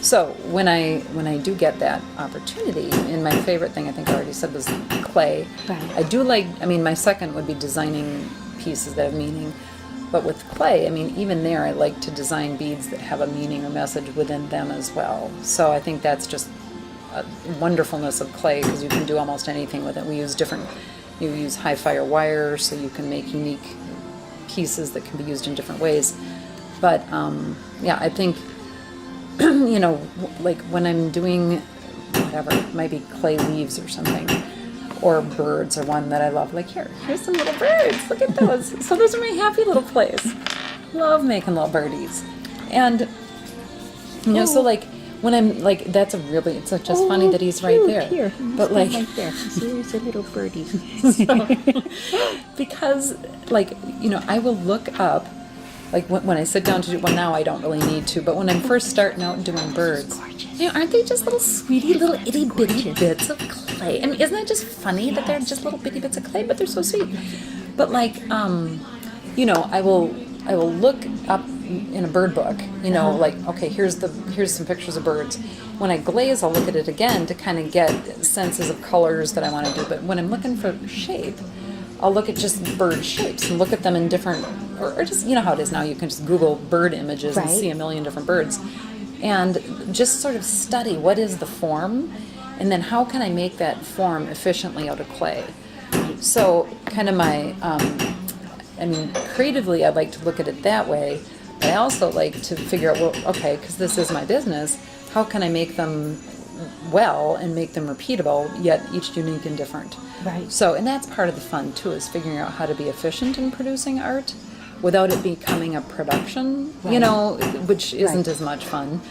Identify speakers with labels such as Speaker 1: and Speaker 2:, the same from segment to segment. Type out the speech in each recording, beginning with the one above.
Speaker 1: So when I do get that opportunity, and my favorite thing I think I already said was clay.
Speaker 2: Right.
Speaker 1: I do like, I mean, my second would be designing pieces that have meaning. But with clay, I mean, even there, I like to design beads that have a meaning or message within them as well. So I think that's just a wonderfulness of clay, because you can do almost anything with it. You use high fire wire, so you can make unique pieces that can be used in different ways. But yeah, I think, you know, like when I'm doing whatever, it might be clay leaves or something, or birds are one that I love. Like here's some little birds. Look at those. So those are my happy little plays. Love making little birdies. And, you know, so like when I'm like, that's a really, it's just funny that he's right there.
Speaker 2: Here,
Speaker 1: but like,
Speaker 2: right there. See, there's a little birdie.
Speaker 1: so, because like, you know, I will look up, like when I sit down to do, well now I don't really need to, but when I'm first starting out doing birds, you know, aren't they just little sweetie little itty bitty bits of clay? I mean, isn't that just funny that they're just little bitty bits of clay, but they're so sweet. But like, you know, I will look up in a bird book, you know, like, okay, here's some pictures of birds. When I glaze, I'll look at it again to kind of get senses of colors that I want to do. But when I'm looking for shape, I'll look at just bird shapes and look at them in different, or just, you know how it is now, you can just Google bird images and see a million different birds. And just sort of study what is the form, and then how can I make that form efficiently out of clay. So kind of my, I mean, creatively I'd like to look at it that way, but I also like to figure out, well, okay, because this is my business, how can I make them well and make them repeatable, yet each unique and different.
Speaker 2: Right.
Speaker 1: So, and that's part of the fun too, is figuring out how to be efficient in producing art without it becoming a production, you know, which isn't as much fun.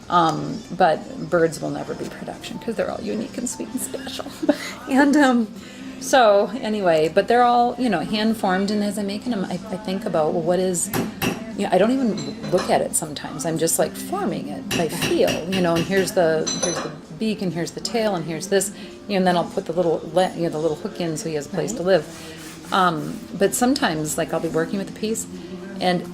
Speaker 1: But birds will never be production because they're all unique and sweet and special. And so anyway, but they're all, you know, hand formed, and as I'm making them, I think about, well, what is, you know, I don't even look at it sometimes. I'm just like forming it by feel, you know, and here's the beak, and here's the tail, and here's this, you know, and then I'll put the little hook in so he has a place to live. But sometimes, like, I'll be working with a piece and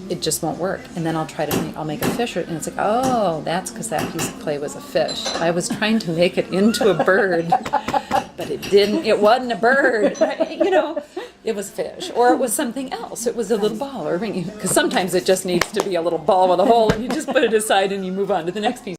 Speaker 1: it just won't work, and then I'll make a fish, and it's like, oh, that's because that piece of clay was a fish. I was trying to make it into a bird, but it wasn't a bird, you know, it was fish, or it was something else. It was a little ball, or because sometimes it just needs to be a little ball with a hole, and you just put it aside and you move on to the next piece.